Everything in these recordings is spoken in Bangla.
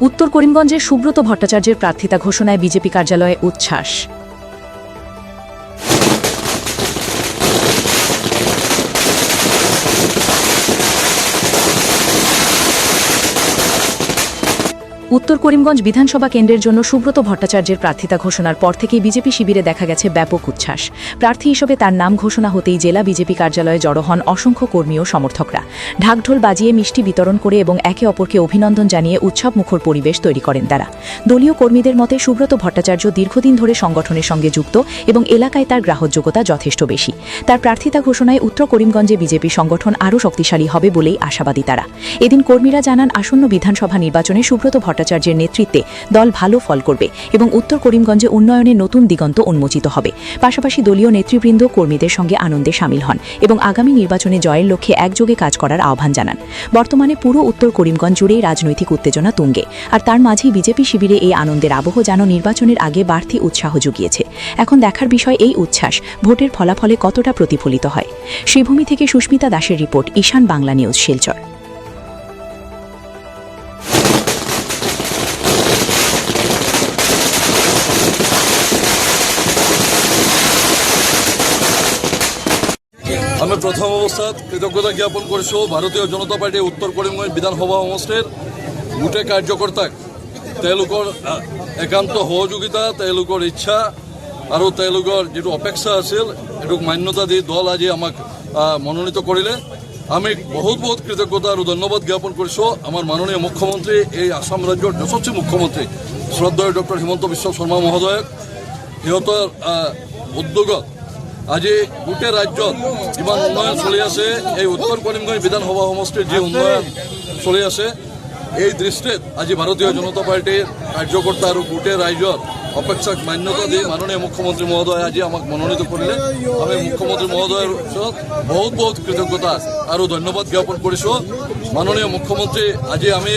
উত্তর করিমগঞ্জে সুব্রত ভট্টাচার্যের প্রার্থিতা ঘোষণায় বিজেপি কার্যালয়ে উচ্ছ্বাস। উত্তর করিমগঞ্জ বিধানসভা কেন্দ্রের জন্য সুব্রত ভট্টাচার্যের প্রার্থিতা ঘোষণার পর থেকেই বিজেপি শিবিরে দেখা গেছে ব্যাপক উচ্ছ্বাস। প্রার্থী হিসেবে তার নাম ঘোষণা হতেই জেলা বিজেপি কার্যালয়ে জড়ো হন অসংখ্য কর্মী ও সমর্থকরা। ঢাকঢোল বাজিয়ে মিষ্টি বিতরণ করে এবং একে অপরকে অভিনন্দন জানিয়ে উৎসবমুখর পরিবেশ তৈরি করেন তারা। দলীয় কর্মীদের মতে সুব্রত ভট্টাচার্য দীর্ঘদিন ধরে সংগঠনের সঙ্গে যুক্ত এবং এলাকায় তার গ্রাহকযোগ্যতা যথেষ্ট বেশি। তার প্রার্থিতা ঘোষণায় উত্তর করিমগঞ্জে বিজেপি সংগঠন আরও শক্তিশালী হবে বলেই আশাবাদী তারা। এদিন কর্মীরা জানান, আসন্ন বিধানসভা নির্বাচনে সুব্রত ভট্টাচার্যের নেতৃত্বে দল ভালো ফল করবে এবং উত্তর করিমগঞ্জে উন্নয়নের নতুন দিগন্ত উন্মোচিত হবে। পাশাপাশি দলীয় নেতৃবৃন্দ কর্মীদের সঙ্গে আনন্দে সামিল হন এবং আগামী নির্বাচনে জয়ের লক্ষ্যে একযোগে কাজ করার আহ্বান জানান। বর্তমানে পুরো উত্তর করিমগঞ্জ জুড়েই রাজনৈতিক উত্তেজনা তুঙ্গে, আর তার মাঝেই বিজেপি শিবিরে এই আনন্দের আবহ যেন নির্বাচনের আগে বাড়তি উৎসাহ জুগিয়েছে। এখন দেখার বিষয় এই উচ্ছ্বাস ভোটের ফলাফলে কতটা প্রতিফলিত হয়। শ্রীভূমি থেকে সুস্মিতা দাসের রিপোর্ট, ঈশান বাংলা নিউজ, শিলচর। আমি প্রথম অৱস্থাত কৃতজ্ঞতা জ্ঞাপন কৰিছোঁ ভাৰতীয় জনতা পাৰ্টীৰ উত্তৰ কৰিমগঞ্জ বিধানসভা সমষ্টিৰ গোটেই কাৰ্যকৰ্তাক, তেওঁলোকৰ একান্ত সহযোগিতা, তেওঁলোকৰ ইচ্ছা আৰু তেওঁলোকৰ যিটো অপেক্ষা আছিল এইটোক মান্যতা দি দল আজি আমাক মনোনীত কৰিলে। আমি বহুত কৃতজ্ঞতা আৰু ধন্যবাদ জ্ঞাপন কৰিছোঁ আমাৰ মাননীয় মুখ্যমন্ত্ৰী, এই আসাম ৰাজ্যৰ যশস্বী মুখ্যমন্ত্ৰী শ্ৰদ্ধেয় ডক্টৰ হিমন্ত বিশ্ব শৰ্মা মহোদয়ক। সিহঁতৰ উদ্যোগত আজি গোটেই ৰাজ্যত যিমান উন্নয়ন চলি আছে, এই উত্তৰ কৰিমগঞ্জ বিধানসভা সমষ্টিৰ যি উন্নয়ন চলি আছে, এই দৃষ্টিত আজি ভাৰতীয় জনতা পাৰ্টীৰ কাৰ্যকৰ্তা আৰু গোটেই ৰাইজৰ অপেক্ষাক মান্যতা দি মাননীয় মুখ্যমন্ত্ৰী মহোদয়ে আজি আমাক মনোনীত কৰিলে। আমি মুখ্যমন্ত্ৰী মহোদয়ৰ ওচৰত বহুত কৃতজ্ঞতা আৰু ধন্যবাদ জ্ঞাপন কৰিছোঁ। মাননীয় মুখ্যমন্ত্ৰী আজি আমি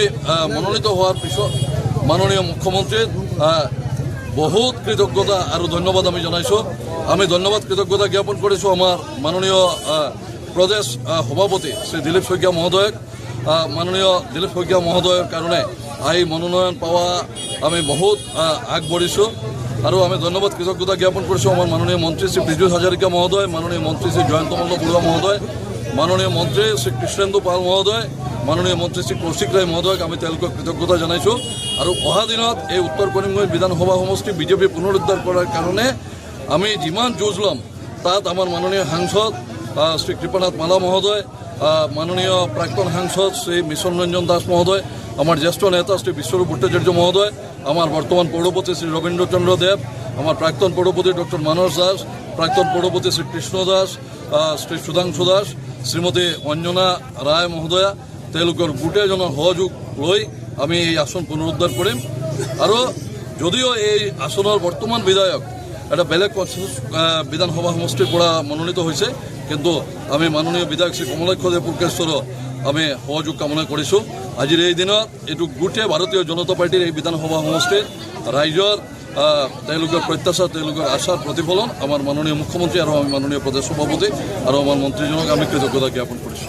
মনোনীত হোৱাৰ পিছত মাননীয় মুখ্যমন্ত্ৰীৰ বহুত কৃতজ্ঞতা আৰু ধন্যবাদ আমি জনাইছোঁ। আমি ধন্যবাদ কৃতজ্ঞতা জ্ঞাপন কৰিছোঁ আমাৰ মাননীয় প্ৰদেশ সভাপতি শ্ৰী দিলীপ শইকীয়া মহোদয়ক। মাননীয় দিলীপ শইকীয়া মহোদয়ৰ কাৰণে এই মনোনয়ন পোৱা আমি বহুত আগবাঢ়িছোঁ আৰু আমি ধন্যবাদ কৃতজ্ঞতা জ্ঞাপন কৰিছোঁ আমাৰ মাননীয় মন্ত্ৰী শ্ৰী পীযুষ হাজৰিকা মহোদয়, মাননীয় মন্ত্ৰী শ্ৰী জয়ন্ত মল্ল বৰুৱা মহোদয়, মাননীয় মন্ত্ৰী শ্ৰী কৃষ্ণেন্দু পাল মহোদয়, মাননীয় মন্ত্ৰী শ্ৰী কৌশিক ৰায় মহোদয়ক আমি তেওঁলোকক কৃতজ্ঞতা জনাইছোঁ। আৰু অহা দিনত এই উত্তৰ কৰিমগঞ্জ বিধানসভা সমষ্টি বিজেপি পুনৰুদ্ধাৰ কৰাৰ কাৰণে আমি যিমান যুঁজ ল'ম, তাত আমাৰ মাননীয় সাংসদ শ্ৰী কৃপানাথ মালা মহোদয়, মাননীয় প্ৰাক্তন সাংসদ শ্ৰী মিছন ৰঞ্জন দাস মহোদয়, আমাৰ জ্যেষ্ঠ নেতা শ্ৰী বিশ্বৰূপ ভট্টাচাৰ্য মহোদয়, আমাৰ বৰ্তমান পৌৰপতি শ্ৰী ৰবীন্দ্ৰ চন্দ্ৰ দেৱ, আমাৰ প্ৰাক্তন পৌৰপতি ডক্টৰ মানস দাস, প্ৰাক্তন পৌৰপতি শ্ৰী কৃষ্ণ দাস, শ্ৰী সুধাংশু দাস, শ্ৰীমতী অঞ্জনা ৰায় মহোদয়া, তেওঁলোকৰ গোটেইজনৰ সহযোগ লৈ আমি এই আসন পুনৰুদ্ধাৰ কৰিম। আৰু যদিও এই আসনৰ বৰ্তমান বিধায়ক এটা বেলেগ বিধানসভা সমষ্টিৰ পৰা মনোনীত হৈছে, কিন্তু আমি মাননীয় বিধায়ক শ্ৰী কমলাক্ষ দেৱ পুৰকেশ্বৰৰ আমি সহযোগ কামনা কৰিছোঁ। আজিৰ এই দিনত এইটো গোটেই ভাৰতীয় জনতা পাৰ্টীৰ এই বিধানসভা সমষ্টিৰ ৰাইজৰ তেওঁলোকৰ প্ৰত্যাশা, তেওঁলোকৰ আশাৰ প্ৰতিফলন আমাৰ মাননীয় মুখ্যমন্ত্ৰী আৰু আমি মাননীয় প্ৰদেশ সভাপতি আৰু আমাৰ মন্ত্ৰীজনক আমি কৃতজ্ঞতা জ্ঞাপন কৰিছোঁ।